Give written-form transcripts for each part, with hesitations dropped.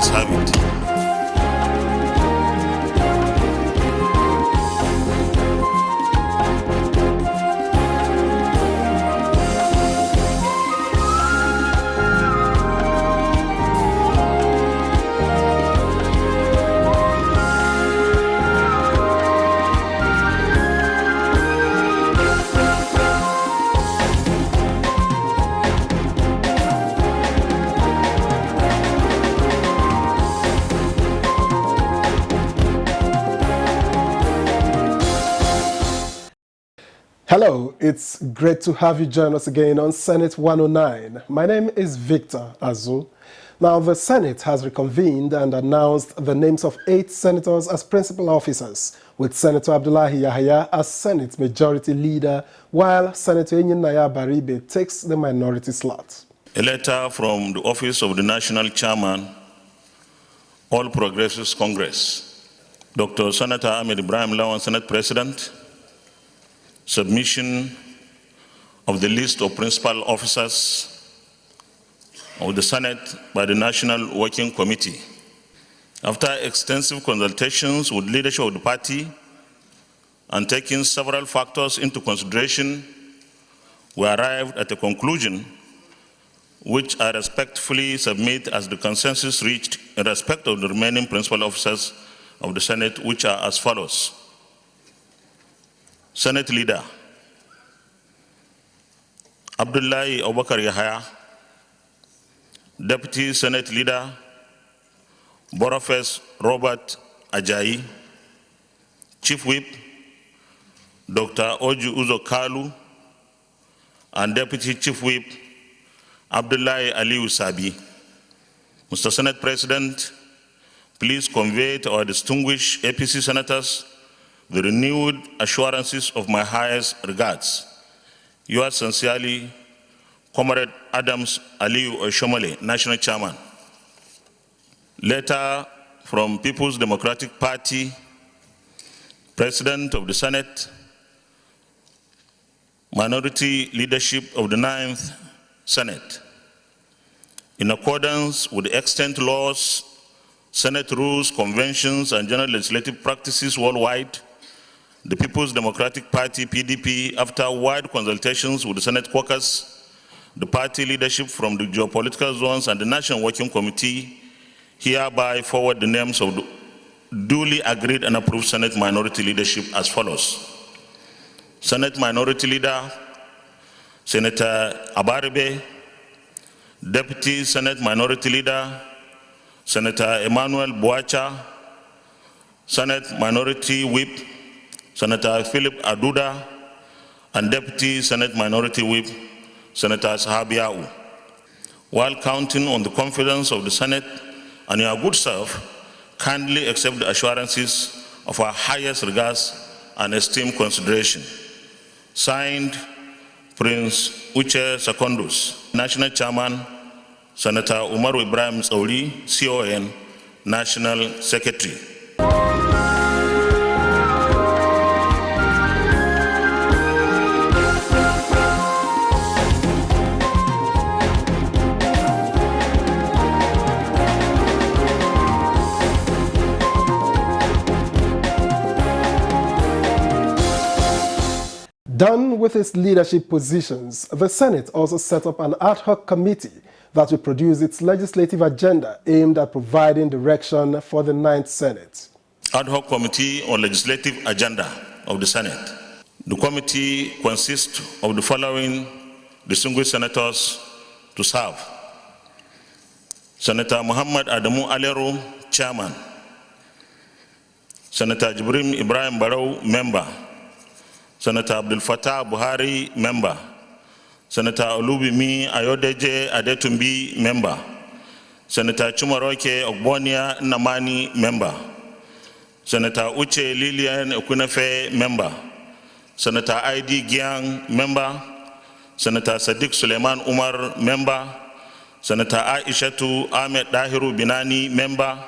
ayes have it. Hello, it's great to have you join us again on Senate 109. My name is Victor Azu. Now, the Senate has reconvened and announced the names of 8 senators as principal officers, with Senator Abdullahi Yahaya as Senate Majority Leader, while Senator Enyinnaya Baribe takes the minority slot. A letter from the Office of the National Chairman, All Progressives Congress, Dr. Senator Ahmed Ibrahim Lawan, Senate President, submission of the list of principal officers of the Senate by the National Working Committee. After extensive consultations with leadership of the party and taking several factors into consideration, we arrived at a conclusion which I respectfully submit as the consensus reached in respect of the remaining principal officers of the Senate, which are as follows. Senate Leader, Abdullahi Abubakar Yahaya. Deputy Senate Leader, Boniface Robert Ajayi. Chief Whip, Dr. Oju Uzo Kalu, and Deputy Chief Whip, Abdullahi Aliyu Sabi. Mr. Senate President, please convey to our distinguished APC senators the renewed assurances of my highest regards. Yours sincerely, Comrade Adams Aliyu Oshomole, National Chairman. Letter from People's Democratic Party, President of the Senate, Minority Leadership of the 9th Senate. In accordance with the extant laws, Senate rules, conventions, and general legislative practices worldwide, the People's Democratic Party, PDP, after wide consultations with the Senate caucus, the party leadership from the geopolitical zones, and the National Working Committee, hereby forward the names of the duly agreed and approved Senate minority leadership as follows. Senate Minority Leader, Senator Abaribe. Deputy Senate Minority Leader, Senator Emmanuel Boacha. Senate Minority Whip, Senator Philip Aduda, and Deputy Senate Minority Whip, Senator Sahabiau. While counting on the confidence of the Senate and your good self, kindly accept the assurances of our highest regards and esteemed consideration. Signed, Prince Uche Secondus, National Chairman, Senator Umaru Ibrahim Sauri, CON, National Secretary. Done with its leadership positions, the Senate also set up an ad hoc committee that will produce its legislative agenda aimed at providing direction for the 9th Senate. Ad hoc Committee on Legislative Agenda of the Senate. The committee consists of the following distinguished senators to serve. Senator Muhammad Adamu Alero, Chairman. Senator Jibrim Ibrahim Barrow, Member. Senator Abdul Fattah Buhari, Member. Senator Olubimi Ayodeje Adetumbi, Member. Senator Chumaroke Ogbonia Namani, Member. Senator Uche Lilian Okunefe, Member. Senator ID Giang, Member. Senator Sadiq Suleiman Umar, Member. Senator Aishatu Ahmed Dahiru Binani, Member.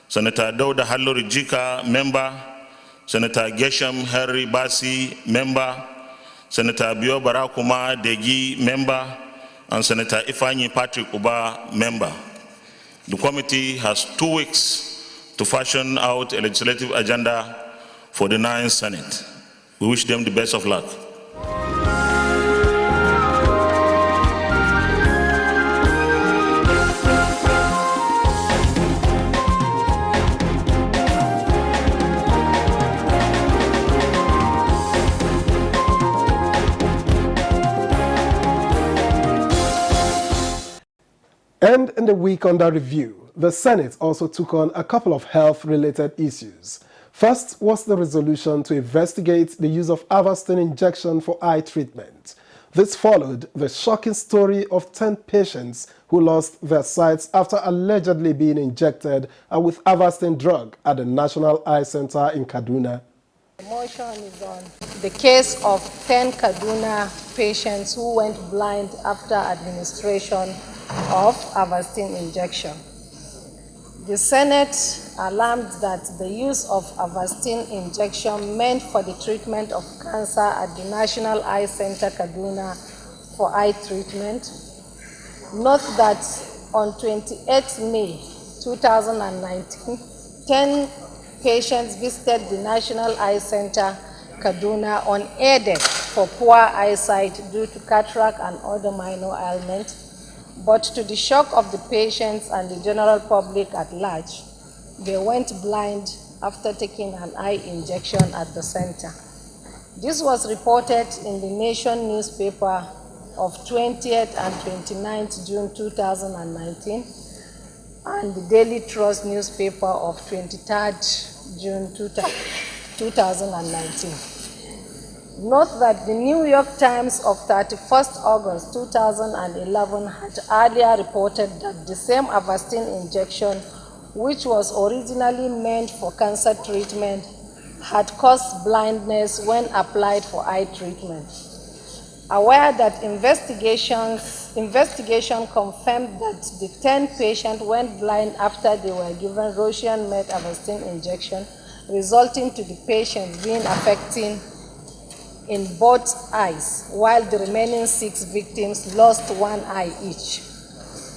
Senator Dauda Halluri Jika, Member. Senator Gesham Harry Basi, Member. Senator Bio Barakuma Degi, Member. And Senator Ifani Patrick Uba, Member. The committee has 2 weeks to fashion out a legislative agenda for the 9th Senate. We wish them the best of luck. And in the week under review, the Senate also took on a couple of health-related issues. First was the resolution to investigate the use of Avastin injection for eye treatment. This followed the shocking story of 10 patients who lost their sights after allegedly being injected with Avastin drug at the National Eye Center in Kaduna. The motion is on the case of 10 Kaduna patients who went blind after administration of Avastin injection. The Senate alarmed that the use of Avastin injection meant for the treatment of cancer at the National Eye Center Kaduna for eye treatment. Note that on 28 May 2019, 10 patients visited the National Eye Center Kaduna unaided for poor eyesight due to cataract and other minor ailments. But to the shock of the patients and the general public at large, they went blind after taking an eye injection at the center. This was reported in the Nation newspaper of 20th and 29th June 2019 and the Daily Trust newspaper of 23rd June 2019. Note that the New York Times of 31st August 2011 had earlier reported that the same Avastin injection, which was originally meant for cancer treatment, had caused blindness when applied for eye treatment. Aware that investigation confirmed that the 10 patients went blind after they were given Russian-made Avastin injection, resulting to the patients being affected in both eyes, while the remaining 6 victims lost 1 eye each.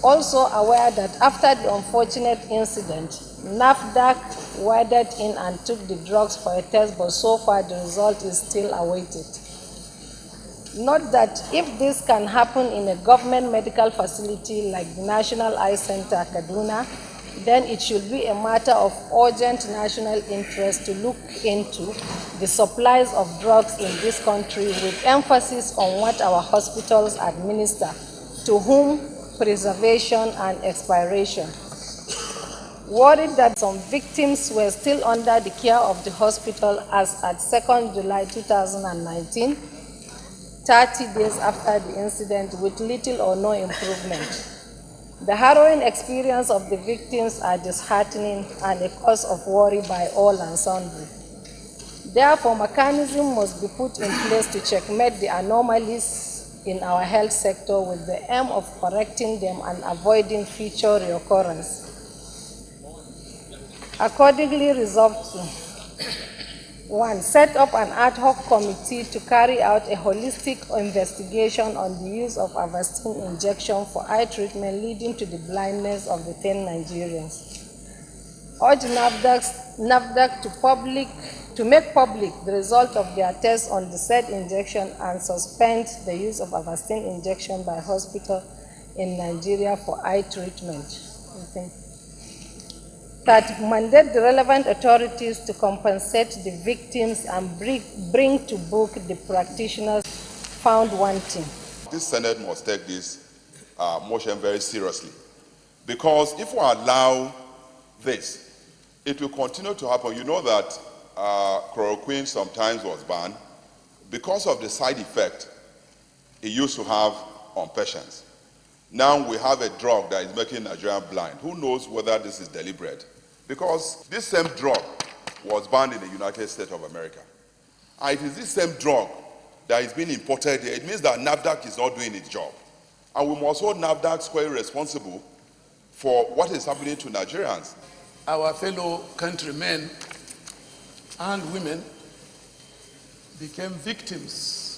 Also aware that after the unfortunate incident, NAFDAC waded in and took the drugs for a test, but so far the result is still awaited. Note that if this can happen in a government medical facility like the National Eye Center Kaduna, then it should be a matter of urgent national interest to look into the supplies of drugs in this country with emphasis on what our hospitals administer, to whom preservation and expiration. Worried that some victims were still under the care of the hospital as at 2nd July 2019, 30 days after the incident, with little or no improvement. The harrowing experience of the victims are disheartening and a cause of worry by all and sundry. Therefore, mechanism must be put in place to checkmate the anomalies in our health sector with the aim of correcting them and avoiding future reoccurrence. Accordingly, resolved to 1. Set up an ad hoc committee to carry out a holistic investigation on the use of Avastin injection for eye treatment leading to the blindness of the 10 Nigerians. Urge NAFDAC to make public the result of their tests on the said injection and suspend the use of Avastin injection by hospital in Nigeria for eye treatment. That mandate the relevant authorities to compensate the victims and bring to book the practitioners found wanting. This Senate must take this motion very seriously, because if we allow this, it will continue to happen. You know that chloroquine sometimes was banned because of the side effect it used to have on patients. Now we have a drug that is making Nigerians blind. Who knows whether this is deliberate? Because this same drug was banned in the United States of America. And it is this same drug that is being imported here. It means that NAFDAC is not doing its job. And we must hold NAFDAC squarely responsible for what is happening to Nigerians. Our fellow countrymen and women became victims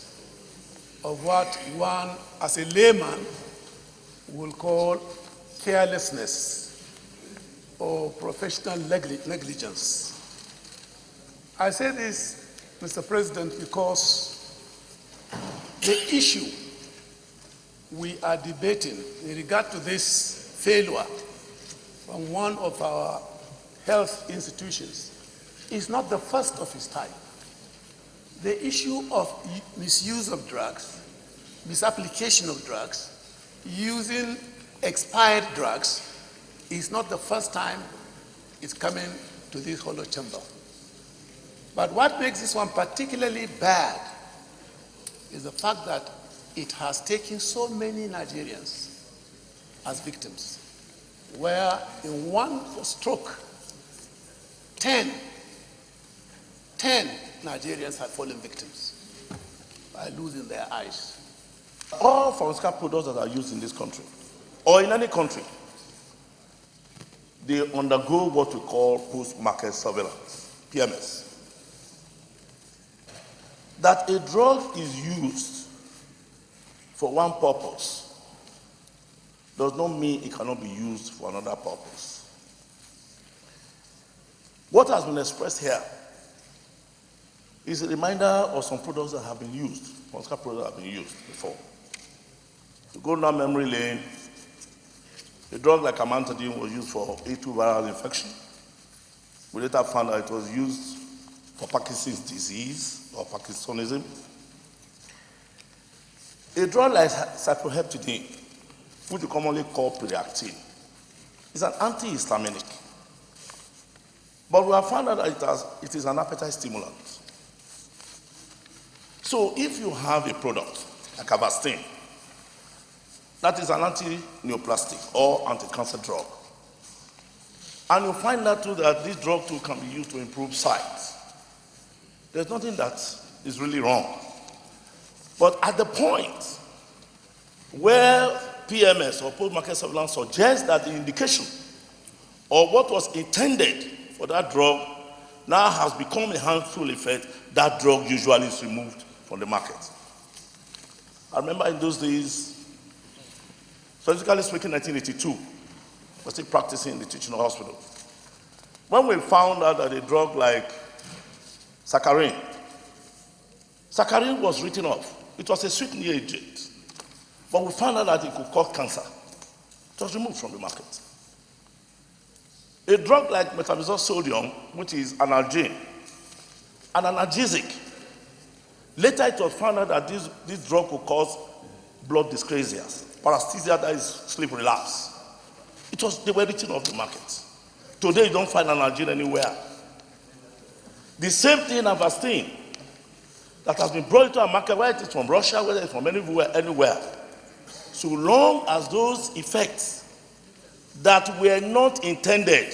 of what one, as a layman, will call carelessness or professional negligence. I say this, Mr. President, because the issue we are debating in regard to this failure from one of our health institutions is not the first of its type. The issue of misuse of drugs, misapplication of drugs, using expired drugs is not the first time it's coming to this hollow chamber. But what makes this one particularly bad is the fact that it has taken so many Nigerians as victims, where in one stroke, 10 Nigerians have fallen victims by losing their eyes. All pharmaceutical products that are used in this country, or in any country, they undergo what we call post-market surveillance, PMS. That a drug is used for one purpose does not mean it cannot be used for another purpose. What has been expressed here is a reminder of some products that have been used, pharmaceutical products that have been used before. To go down memory lane, a drug like amantadine was used for A2 viral infection. We later found out it was used for Parkinson's disease or Parkinsonism. A drug like cyproheptadine, which we commonly call Periactin, is an antihistaminic. But we have found out that it is an appetite stimulant. So if you have a product like Avastin, that is an anti-neoplastic or anti-cancer drug, and you find out too that this drug too can be used to improve sight, there's nothing that is really wrong. But at the point where PMS or post-market surveillance suggests that the indication or what was intended for that drug now has become a harmful effect, that drug usually is removed from the market. I remember in those days, statistically speaking, 1982, I was still practicing in the teaching hospital. When we found out that a drug like saccharin was written off. It was a sweetening agent, but we found out that it could cause cancer. It was removed from the market. A drug like methylphenidate sodium, which is analgin, an analgesic, later it was found out that this drug could cause blood dyscrasias, paresthesia, that is sleep relapse. They were written off the market. Today you don't find analgin anywhere. The same thing Avastin that has been brought into a market, whether it is from Russia, whether it's from anywhere. So long as those effects that were not intended,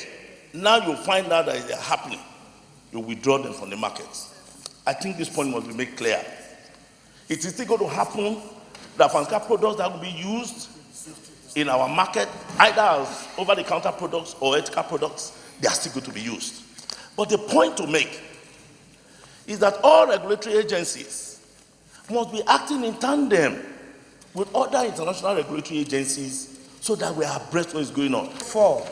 now you find out that they are happening, you withdraw them from the market. I think this point must be made clear. It is still going to happen that pharmaceutical products that will be used in our market, either as over-the-counter products or ethical products, they are still going to be used. But the point to make is that all regulatory agencies must be acting in tandem with other international regulatory agencies so that we are abreast of what is going on. For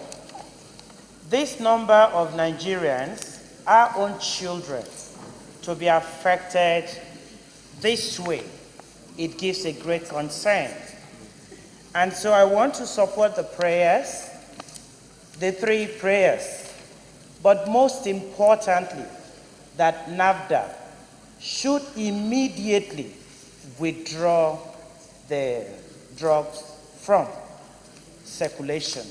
this number of Nigerians, our own children, to be affected this way, it gives a great concern. And so I want to support the prayers, the 3 prayers, but most importantly, that NAFDAC should immediately withdraw the drugs from circulation.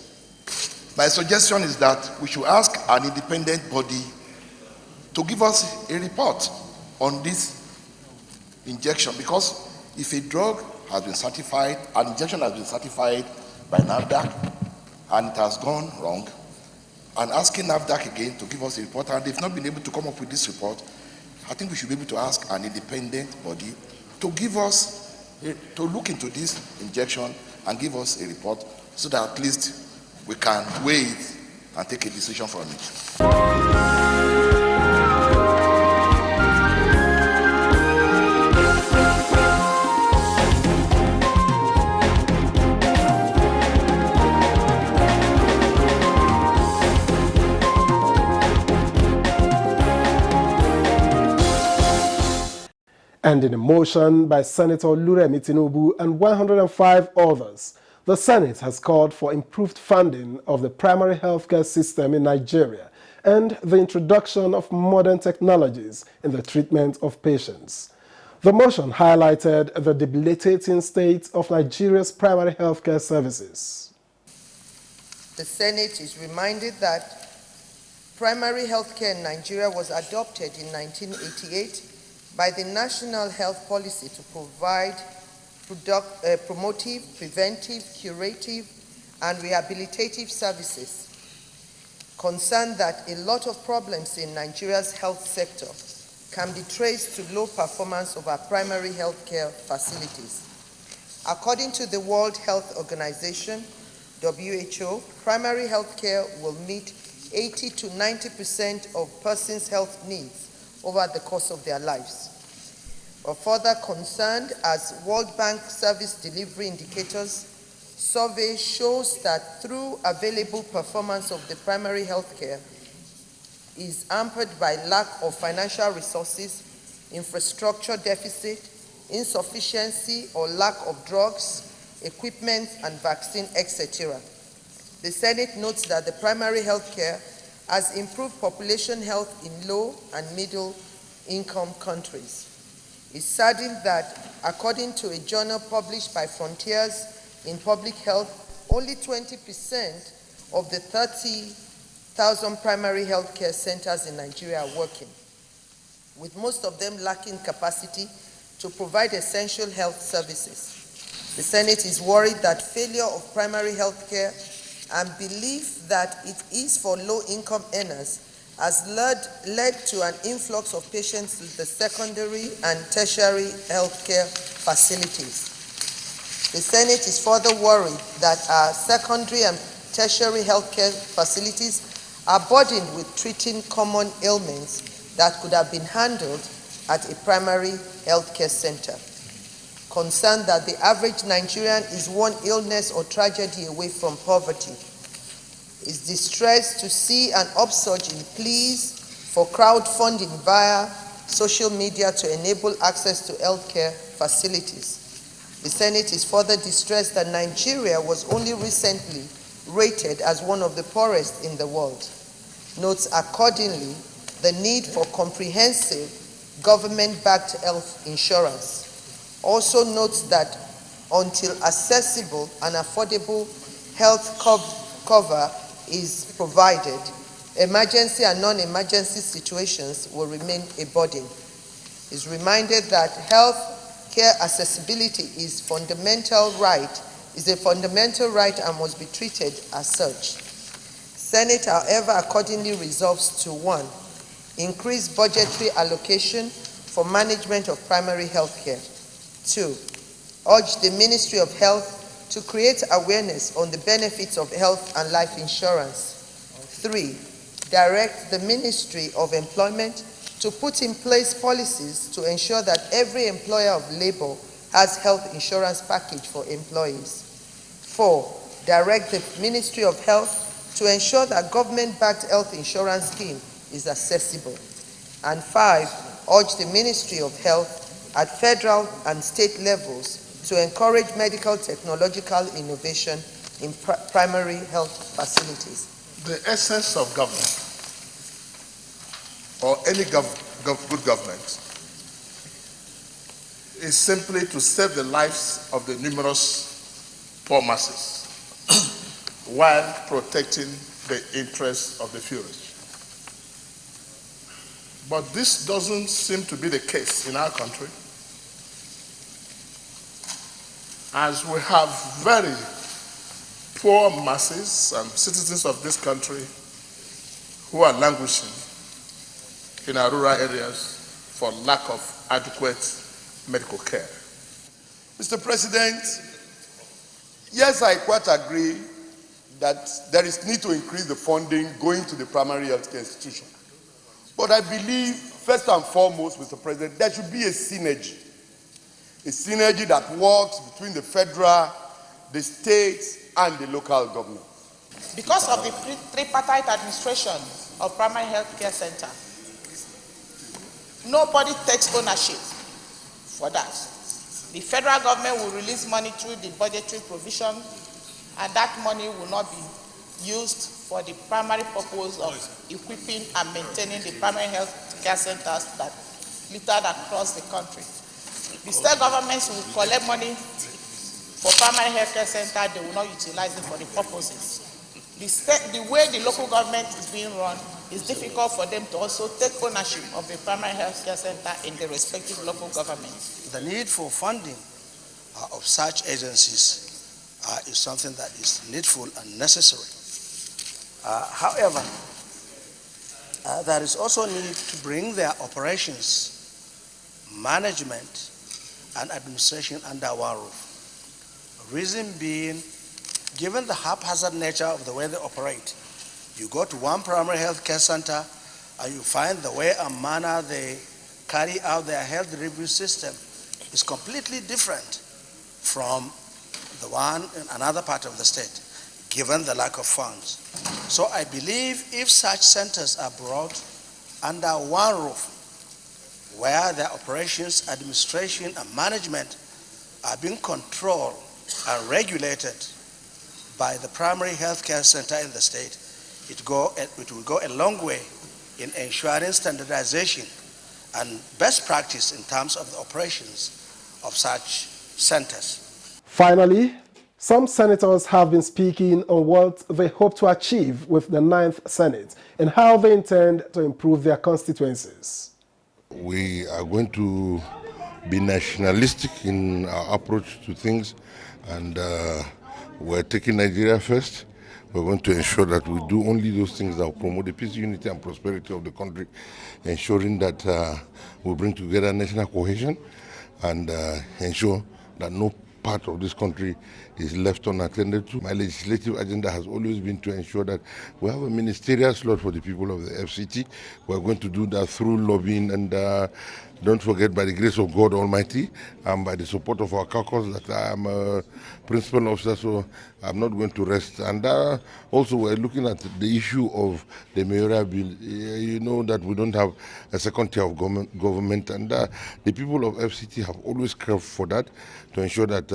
My suggestion is that we should ask an independent body to give us a report on this injection, because if a drug has been certified, an injection has been certified by NAFDAC and it has gone wrong, and asking NAFDAC again to give us a report, and they've not been able to come up with this report, I think we should be able to ask an independent body to give us, to look into this injection and give us a report so that at least we can weigh it and take a decision from it. And in a motion by Senator Oluremi Tinubu and 105 others, the Senate has called for improved funding of the primary healthcare system in Nigeria and the introduction of modern technologies in the treatment of patients. The motion highlighted the debilitating state of Nigeria's primary healthcare services. The Senate is reminded that primary healthcare in Nigeria was adopted in 1988 by the National Health Policy to provide promotive, preventive, curative, and rehabilitative services. Concerned that a lot of problems in Nigeria's health sector can be traced to low performance of our primary health care facilities. According to the World Health Organization, WHO, primary health care will meet 80 to 90% of persons' health needs over the course of their lives. We're further concerned as World Bank service delivery indicators survey shows that through available performance of the primary health care is hampered by lack of financial resources, infrastructure deficit, insufficiency or lack of drugs, equipment and vaccine, etc. The Senate notes that the primary health care has improved population health in low and middle income countries. It's saddened that, according to a journal published by Frontiers in Public Health, only 20% of the 30,000 primary health care centers in Nigeria are working, with most of them lacking capacity to provide essential health services. The Senate is worried that failure of primary health care and belief that it is for low-income earners has led to an influx of patients to the secondary and tertiary healthcare facilities. The Senate is further worried that our secondary and tertiary healthcare facilities are burdened with treating common ailments that could have been handled at a primary healthcare center. Concerned that the average Nigerian is one illness or tragedy away from poverty, is distressed to see an upsurge in pleas for crowdfunding via social media to enable access to healthcare facilities. The Senate is further distressed that Nigeria was only recently rated as one of the poorest in the world. Notes accordingly the need for comprehensive government-backed health insurance. Also notes that until accessible and affordable health cover is provided, emergency and non-emergency situations will remain a burden. Is reminded that health care accessibility is a fundamental right and must be treated as such. Senate, however, accordingly resolves to 1. Increase budgetary allocation for management of primary health care. 2. Urge the Ministry of Health to create awareness on the benefits of health and life insurance. 3. Direct the Ministry of Employment to put in place policies to ensure that every employer of labor has health insurance package for employees. 4. Direct the Ministry of Health to ensure that government-backed health insurance scheme is accessible. And 5. Urge the Ministry of Health at federal and state levels to encourage medical technological innovation in primary health facilities. The essence of government, or any good government, is simply to save the lives of the numerous poor masses while protecting the interests of the few rich. But this doesn't seem to be the case in our country, as we have very poor masses and citizens of this country who are languishing in our rural areas for lack of adequate medical care. Mr. President, yes, I quite agree that there is need to increase the funding going to the primary healthcare institution. But I believe, first and foremost, Mr. President, there should be a synergy that works between the federal, the states, and the local government. Because of the tripartite administration of primary health care center, nobody takes ownership for that. The federal government will release money through the budgetary provision, and that money will not be used for the primary purpose of equipping and maintaining the primary health care centers that littered across the country. The state governments will collect money for primary health care center, they will not utilize it for the purposes. The way the local government is being run, it's difficult for them to also take ownership of the primary health care center in the respective local governments. The need for funding of such agencies is something that is needful and necessary. However, there is also need to bring their operations, management, and administration under one roof. Reason being, given the haphazard nature of the way they operate, you go to one primary health care center and you find the way and manner they carry out their health review system is completely different from the one in another part of the state, given the lack of funds. So I believe if such centers are brought under one roof, where their operations, administration, and management are being controlled and regulated by the primary health care center in the state, it will go a long way in ensuring standardization and best practice in terms of the operations of such centers. Finally, some senators have been speaking on what they hope to achieve with the 9th Senate and how they intend to improve their constituencies. We are going to be nationalistic in our approach to things, and we're taking Nigeria first. We're going to ensure that we do only those things that will promote the peace, unity, and prosperity of the country, ensuring that we bring together national cohesion and ensure that no part of this country is left unattended to. My legislative agenda has always been to ensure that we have a ministerial slot for the people of the FCT. We're going to do that through lobbying, and don't forget, by the grace of God Almighty and by the support of our caucus, that I am a principal officer, so I'm not going to rest. And also we're looking at the issue of the mayoral bill. You know that we don't have a second tier of government, and the people of FCT have always carved for that, to ensure that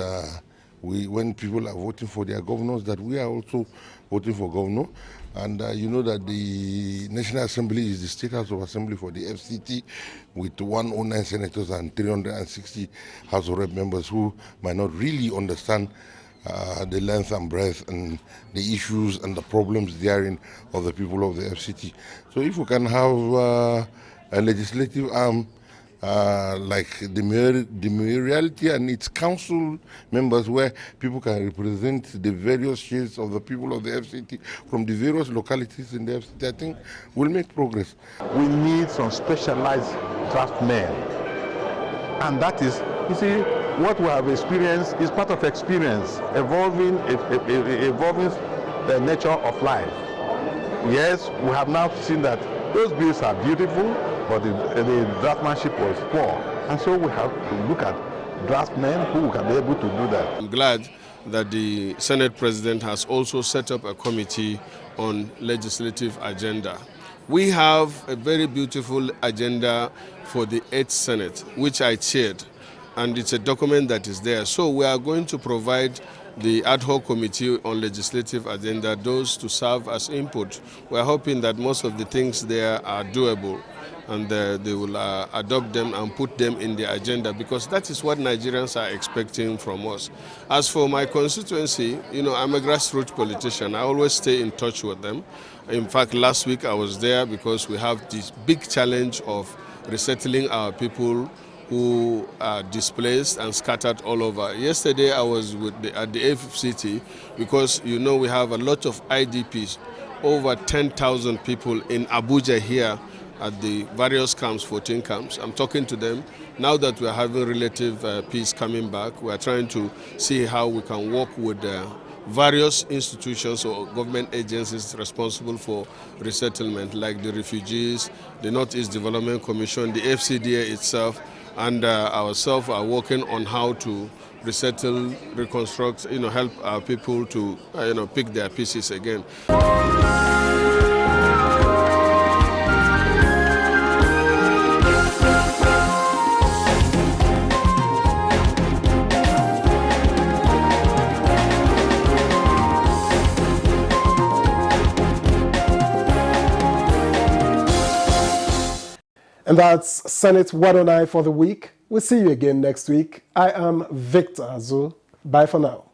when people are voting for their governors, that we are also voting for governor. And you know that the National Assembly is the State House of Assembly for the FCT, with 109 senators and 360 House of Rep members who might not really understand the length and breadth and the issues and the problems therein of the people of the FCT. So if we can have a legislative arm like the mayoralty and its council members, where people can represent the various shades of the people of the FCT from the various localities in the FCT, I think we'll make progress. We need some specialized draftsmen, and that is, you see, what we have experienced is part of experience, evolving the nature of life. Yes, we have now seen that those bills are beautiful, but the draftsmanship was poor. And so we have to look at draftsmen who can be able to do that. I'm glad that the Senate President has also set up a committee on legislative agenda. We have a very beautiful agenda for the 8th Senate, which I chaired, and it's a document that is there. So we are going to provide the ad hoc committee on legislative agenda those to serve as input. We're hoping that most of the things there are doable, and they will adopt them and put them in the agenda, because that is what Nigerians are expecting from us. As for my constituency, you know, I'm a grassroots politician. I always stay in touch with them. In fact, last week I was there because we have this big challenge of resettling our people who are displaced and scattered all over. Yesterday I was at the FCT because, you know, we have a lot of IDPs, over 10,000 people in Abuja here at the various camps, 14 camps. I'm talking to them. Now that we're having relative peace coming back, we're trying to see how we can work with various institutions or government agencies responsible for resettlement, like the refugees, the Northeast Development Commission, the FCDA itself, and ourselves are working on how to resettle, reconstruct, you know, help our people to, you know, pick their pieces again. And that's Senate 109 for the week. We'll see you again next week. I am Victor Azu. Bye for now.